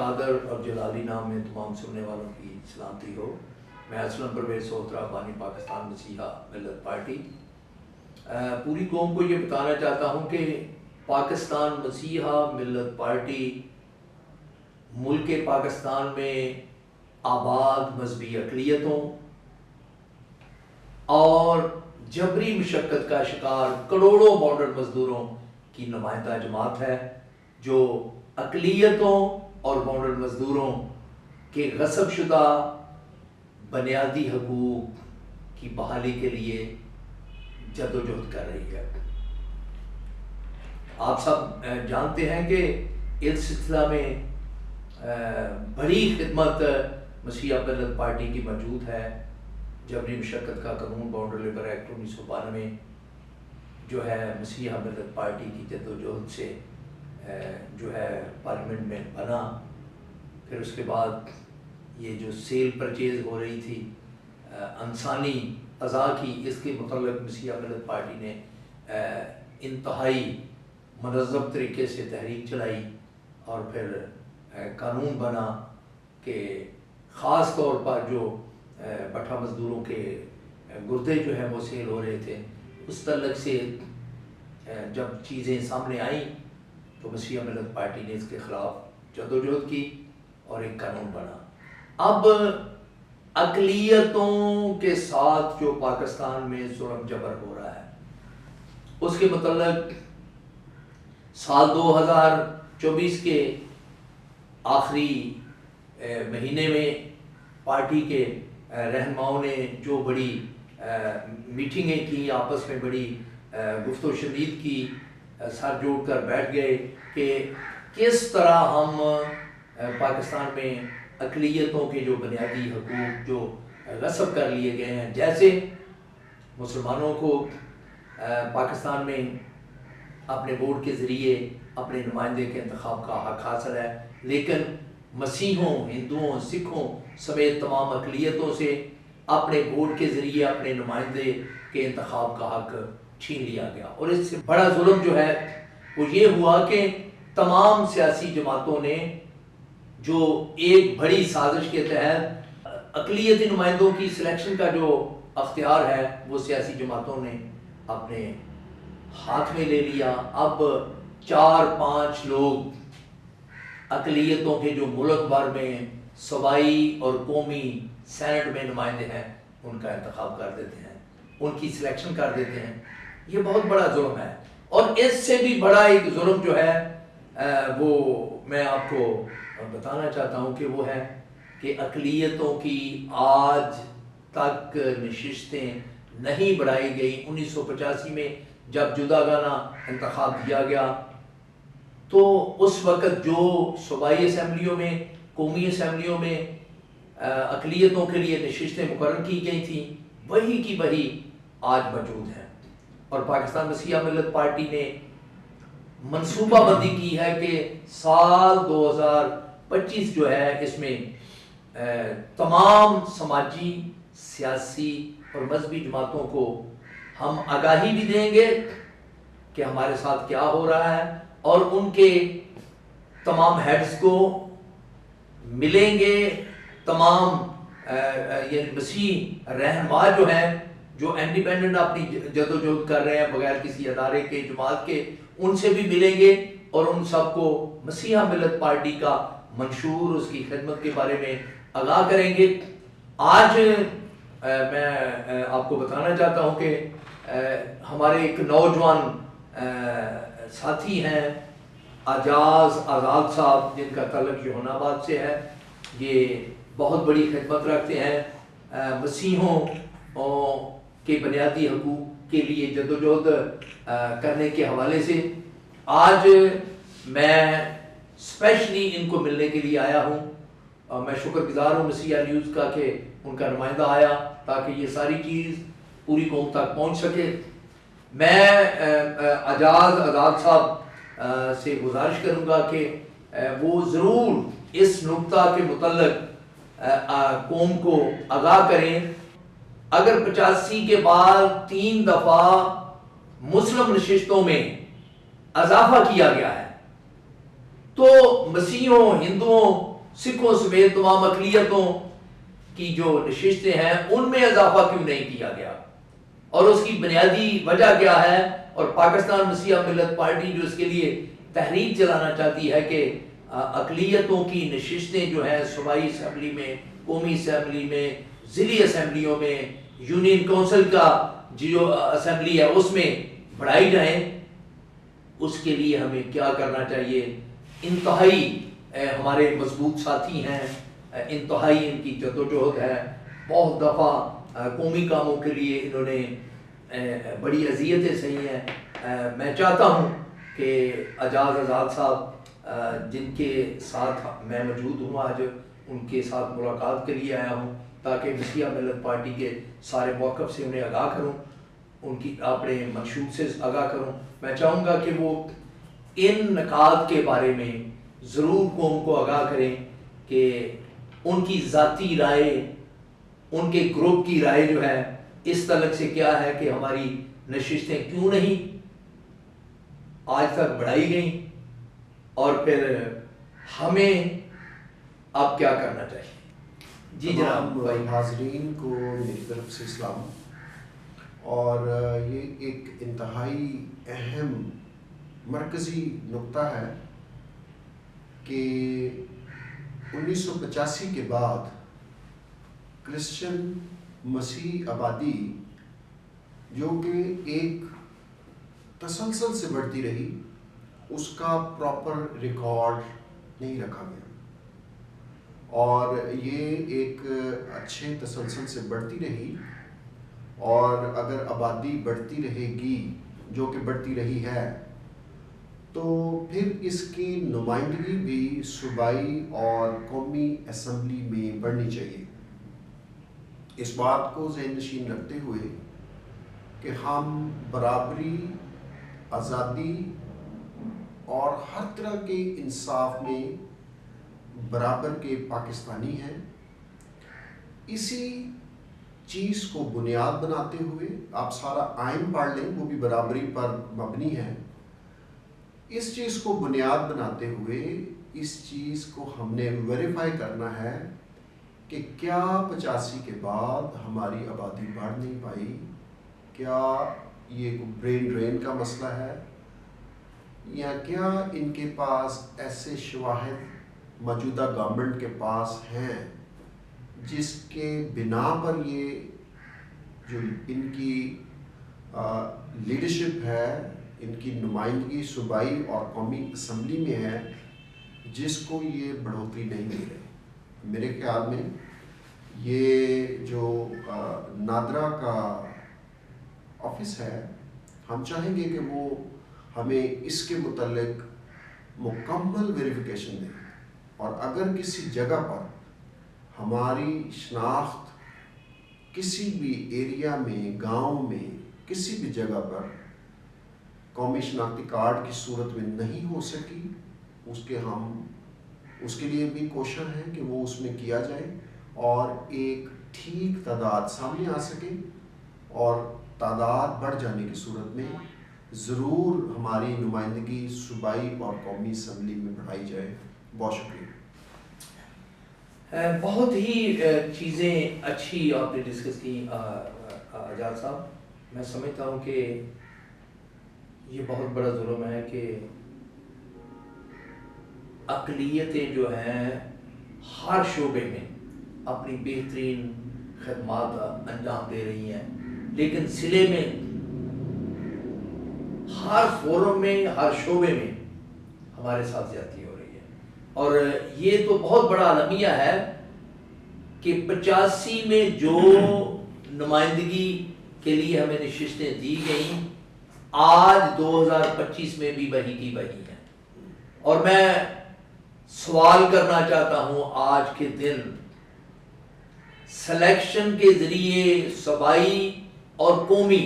قادر اور جلالی نام میں تمام سننے والوں کی سلامتی ہو۔ میں اسلم پرویز سوہترا بانی پاکستان مسیحا ملت پارٹی پوری قوم کو یہ بتانا چاہتا ہوں کہ پاکستان مسیحا ملت پارٹی ملک پاکستان میں آباد مذہبی اقلیتوں اور جبری مشقت کا شکار کروڑوں بارڈر مزدوروں کی نمائندہ جماعت ہے، جو اقلیتوں اور بارڈر مزدوروں کے غصب شدہ بنیادی حقوق کی بحالی کے لیے جدوجہد کر رہی ہے۔ آپ سب جانتے ہیں کہ اس سلسلہ میں بڑی خدمت مسیحا ملت پارٹی کی موجود ہے۔ جبری مشقت کا قانون باؤنڈری لیبر ایکٹ 1992 جو ہے مسیحا ملت پارٹی کی جدوجہد سے جو ہے پارلیمنٹ میں بنا، پھر اس کے بعد یہ جو سیل پرچیز ہو رہی تھی انسانی اعضاء کی، اس کے متعلق مسیحا ملت پارٹی نے انتہائی منظم طریقے سے تحریک چلائی اور پھر قانون بنا کہ خاص طور پر جو بٹھا مزدوروں کے گردے جو ہیں وہ سیل ہو رہے تھے، اس تعلق سے جب چیزیں سامنے آئیں تو مسیحا ملت پارٹی نے اس کے خلاف جدوجہد کی اور ایک قانون بنا۔ اب اقلیتوں کے ساتھ جو پاکستان میں ظلم جبر ہو رہا ہے، اس کے متعلق سال 2024 کے آخری مہینے میں پارٹی کے رہنماؤں نے جو بڑی میٹنگیں کی، آپس میں بڑی گفت و شنید کی، سر جوڑ کر بیٹھ گئے کہ کس طرح ہم پاکستان میں اقلیتوں کے جو بنیادی حقوق جو غصب کر لیے گئے ہیں، جیسے مسلمانوں کو پاکستان میں اپنے ووٹ کے ذریعے اپنے نمائندے کے انتخاب کا حق حاصل ہے، لیکن مسیحوں، ہندوؤں، سکھوں سمیت تمام اقلیتوں سے اپنے ووٹ کے ذریعے اپنے نمائندے کے انتخاب کا حق چھین لیا گیا۔ اور اس سے بڑا ظلم جو ہے وہ یہ ہوا کہ تمام سیاسی جماعتوں نے جو ایک بڑی سازش کے تحت اقلیتی نمائندوں کی سلیکشن کا جو اختیار ہے وہ سیاسی جماعتوں نے اپنے ہاتھ میں لے لیا۔ اب 4-5 لوگ اقلیتوں کے جو ملک بھر میں صوبائی اور قومی سینٹ میں نمائندے ہیں ان کا انتخاب کر دیتے ہیں، ان کی سلیکشن کر دیتے ہیں۔ یہ بہت بڑا ظلم ہے، اور اس سے بھی بڑا ایک ظلم جو ہے وہ میں آپ کو بتانا چاہتا ہوں کہ وہ ہے کہ اقلیتوں کی آج تک نشستیں نہیں بڑھائی گئی۔ 1985 میں جب جداگانہ انتخاب دیا گیا تو اس وقت جو صوبائی اسمبلیوں میں، قومی اسمبلیوں میں اقلیتوں کے لیے نشستیں مقرر کی گئی تھیں، وہی کی وہی آج موجود ہیں۔ اور پاکستان مسیحا ملت پارٹی نے منصوبہ بندی کی ہے کہ سال 2025 جو ہے اس میں تمام سماجی، سیاسی اور مذہبی جماعتوں کو ہم آگاہی بھی دیں گے کہ ہمارے ساتھ کیا ہو رہا ہے، اور ان کے تمام ہیڈز کو ملیں گے۔ تمام یعنی مسیح رہنما جو ہیں، جو انڈیپینڈنٹ اپنی جدوجہد کر رہے ہیں بغیر کسی ادارے کے، جماعت کے، ان سے بھی ملیں گے اور ان سب کو مسیحا ملت پارٹی کا منشور، اس کی خدمت کے بارے میں آگاہ کریں گے۔ آج میں آپ کو بتانا چاہتا ہوں کہ ہمارے ایک نوجوان ساتھی ہیں اعجاز آزاد صاحب، جن کا تعلق یوحنا آباد سے ہے۔ یہ بہت بڑی خدمت رکھتے ہیں مسیحوں کے بنیادی حقوق کے لیے جدوجہد کرنے کے حوالے سے۔ آج میں اسپیشلی ان کو ملنے کے لیے آیا ہوں، اور میں شکر گزار ہوں مسیحا نیوز کا کہ ان کا نمائندہ آیا تاکہ یہ ساری چیز پوری قوم تک پہنچ سکے۔ میں اعجاز آزاد صاحب سے گزارش کروں گا کہ وہ ضرور اس نکتہ کے متعلق قوم کو آگاہ کریں۔ اگر 85 کے بعد 3 دفعہ مسلم نشستوں میں اضافہ کیا گیا ہے تو مسیحوں، ہندوؤں سکھوں سمیت تمام اقلیتوں کی جو نشستیں ہیں ان میں اضافہ کیوں نہیں کیا گیا، اور اس کی بنیادی وجہ کیا ہے؟ اور پاکستان مسیحا ملت پارٹی جو اس کے لیے تحریک چلانا چاہتی ہے کہ اقلیتوں کی نشستیں جو ہیں صوبائی اسمبلی میں، قومی اسمبلی میں، ضلعی اسمبلیوں میں، یونین کونسل کا جو اسمبلی ہے اس میں بڑھائی جائیں، اس کے لیے ہمیں کیا کرنا چاہیے؟ انتہائی ہمارے مضبوط ساتھی ہیں، انتہائی ان کی جدوجہد ہے، بہت دفعہ قومی کاموں کے لیے انہوں نے بڑی اذیتیں سہی ہیں۔ میں چاہتا ہوں کہ اعجاز آزاد صاحب جن کے ساتھ میں موجود ہوں آج، ان کے ساتھ ملاقات کے لیے آیا ہوں تاکہ مسیحا ملت پارٹی کے سارے موقف سے انہیں آگاہ کروں، ان کی اپنے منشور سے آگاہ کروں۔ میں چاہوں گا کہ وہ ان نکات کے بارے میں ضرور قوم کو آگاہ کریں کہ ان کی ذاتی رائے، ان کے گروپ کی رائے جو ہے اس تعلق سے کیا ہے کہ ہماری نشستیں کیوں نہیں آج تک بڑھائی گئیں، اور پھر ہمیں اب کیا کرنا چاہیے۔ جی جناب بھائی۔ حاضرین کو میری طرف سے اسلام، اور یہ ایک انتہائی اہم مرکزی نقطہ ہے کہ 1985 کے بعد کرسچن مسیح آبادی جو کہ ایک تسلسل سے بڑھتی رہی، اس کا پراپر ریکارڈ نہیں رکھا گیا، اور یہ ایک اچھے تسلسل سے بڑھتی رہی، اور اگر آبادی بڑھتی رہے گی جو کہ بڑھتی رہی ہے تو پھر اس کی نمائندگی بھی صوبائی اور قومی اسمبلی میں بڑھنی چاہیے۔ اس بات کو ذہن نشین رکھتے ہوئے کہ ہم برابری، آزادی اور ہر طرح کے انصاف میں برابر کے پاکستانی ہیں، اسی چیز کو بنیاد بناتے ہوئے آپ سارا آئین پڑھ لیں، وہ بھی برابری پر مبنی ہے۔ اس چیز کو بنیاد بناتے ہوئے اس چیز کو ہم نے ویریفائی کرنا ہے کہ کیا 85 کے بعد ہماری آبادی بڑھ نہیں پائی، کیا یہ برین ڈرین کا مسئلہ ہے، یا کیا ان کے پاس ایسے شواہد موجودہ گورنمنٹ کے پاس ہیں جس کے بنا پر یہ جو ان کی لیڈرشپ ہے، ان کی نمائندگی صوبائی اور قومی اسمبلی میں ہے، جس کو یہ بڑھوتری نہیں مل رہی۔ میرے خیال میں یہ جو نادرا کا آفس ہے، ہم چاہیں گے کہ وہ ہمیں اس کے متعلق مکمل ویریفیکیشن دیں، اور اگر کسی جگہ پر ہماری شناخت کسی بھی ایریا میں، گاؤں میں، کسی بھی جگہ پر قومی شناختی کارڈ کی صورت میں نہیں ہو سکی، اس کے لیے بھی کوشش ہے کہ وہ اس میں کیا جائے اور ایک ٹھیک تعداد سامنے آ سکے، اور تعداد بڑھ جانے کی صورت میں ضرور ہماری نمائندگی صوبائی اور قومی اسمبلی میں بڑھائی جائے۔ بہت شکریہ۔ بہت ہی چیزیں اچھی آپ نے ڈسکس کی اعجاز صاحب۔ میں سمجھتا ہوں کہ یہ بہت بڑا ظلم ہے کہ اقلیتیں جو ہیں ہر شعبے میں اپنی بہترین خدمات انجام دے رہی ہیں، لیکن ضلع میں ہر فورم میں، ہر شعبے میں ہمارے ساتھ زیادتی ہو رہی ہے، اور یہ تو بہت بڑا المیہ ہے کہ 85 میں جو نمائندگی کے لیے ہمیں نشستیں دی گئیں، آج 2025 میں بھی وہی کی وہی ہیں۔ اور میں سوال کرنا چاہتا ہوں، آج کے دن سلیکشن کے ذریعے صوبائی اور قومی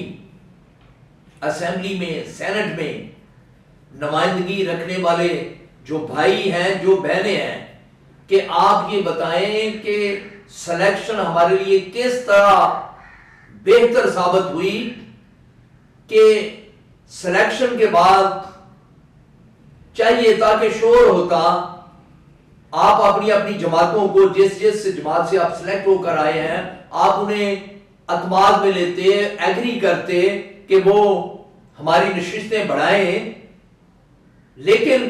اسمبلی میں، سینٹ میں نمائندگی رکھنے والے جو بھائی ہیں، جو بہنیں ہیں، کہ آپ یہ بتائیں کہ سلیکشن ہمارے لیے کس طرح بہتر ثابت ہوئی کہ سلیکشن کے بعد چاہیے تھا کہ شور ہوتا آپ اپنی اپنی جماعتوں کو جس جماعت سے آپ سلیکٹ ہو کر آئے ہیں آپ انہیں اعتماد میں لیتے ایگری کرتے کہ وہ ہماری نشستیں بڑھائیں، لیکن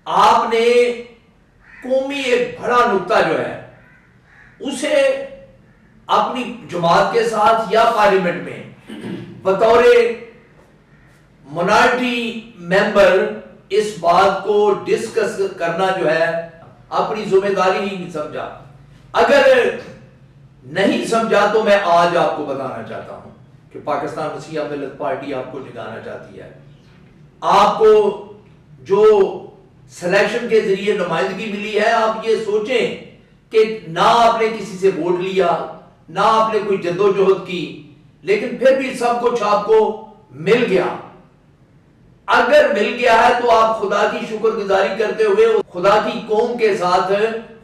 آپ نے قومی ایک بڑا نقطہ جو ہے اسے اپنی جماعت کے ساتھ یا پارلیمنٹ میں بطور منارٹی ممبر اس بات کو ڈسکس کرنا جو ہے اپنی ذمہ داری ہی نہیں سمجھا۔ اگر نہیں سمجھا تو میں آج آپ کو بتانا چاہتا ہوں کہ پاکستان مسیحا ملت پارٹی آپ کو جگانا چاہتی ہے۔ آپ کو جو سلیکشن کے ذریعے نمائندگی ملی ہے، آپ یہ سوچیں کہ نہ آپ نے کسی سے ووٹ لیا، نہ آپ نے کوئی جدوجہد کی، لیکن پھر بھی سب کچھ آپ کو مل گیا۔ اگر مل گیا ہے تو آپ خدا کی شکر گزاری کرتے ہوئے خدا کی قوم کے ساتھ،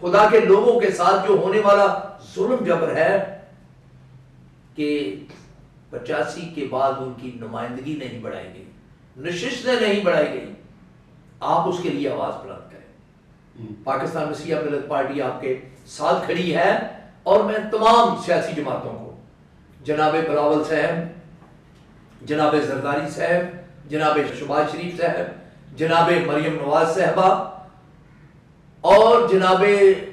خدا کے لوگوں کے ساتھ جو ہونے والا ظلم جبر ہے کہ 85 کے بعد ان کی نمائندگی نہیں بڑھائی گئی، نشستیں نہیں بڑھائی گئی، آپ اس کے لیے آواز بلند کریں۔ پاکستان مسیحا ملت پارٹی آپ کے ساتھ کھڑی ہے، اور میں تمام سیاسی جماعتوں کو، جناب بلاول صاحب، جناب زرداری صاحب، جناب شہباز شریف صاحب، جناب مریم نواز صاحبہ اور جناب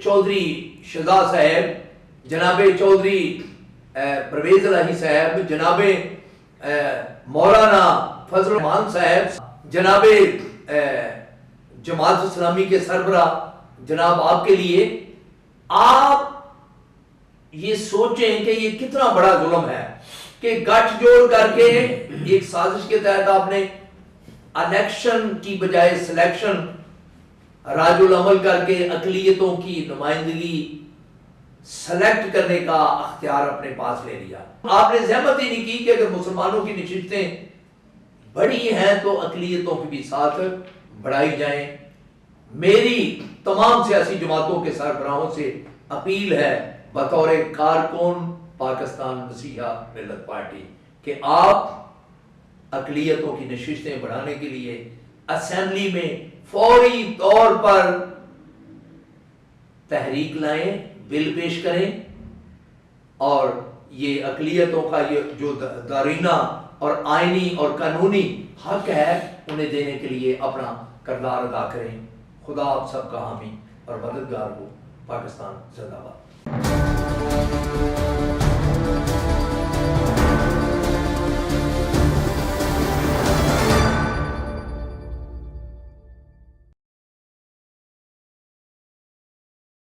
چودھری شہزاد صاحب، جناب چودھری پرویز الہی صاحب، جناب مولانا فضل الرحمان صاحب، جناب جماعت اسلامی کے سربراہ جناب آپ کے لیے، آپ یہ سوچیں کہ یہ کتنا بڑا ظلم ہے کہ گٹھ جوڑ کر کے ایک سازش کے تحت آپ نے الیکشن کی بجائے سلیکشن راج العمل کر کے اقلیتوں کی نمائندگی سلیکٹ کرنے کا اختیار اپنے پاس لے لیا۔ آپ نے زحمت ہی نہیں کی کہ اگر مسلمانوں کی نشستیں بڑی ہیں تو اقلیتوں کی بھی ساتھ بڑھائی جائیں۔ میری تمام سیاسی جماعتوں کے سربراہوں سے اپیل ہے بطور کارکن پاکستان مسیحا ملت پارٹی کہ آپ اقلیتوں کی نشستیں بڑھانے کے لیے اسمبلی میں فوری طور پر تحریک لائیں، بل پیش کریں، اور یہ اقلیتوں کا یہ جو دارینہ اور آئینی اور قانونی حق ہے انہیں دینے کے لیے اپنا کردار ادا کریں۔ خدا آپ سب کا حامی اور مددگار ہو۔ پاکستان زندہ باد۔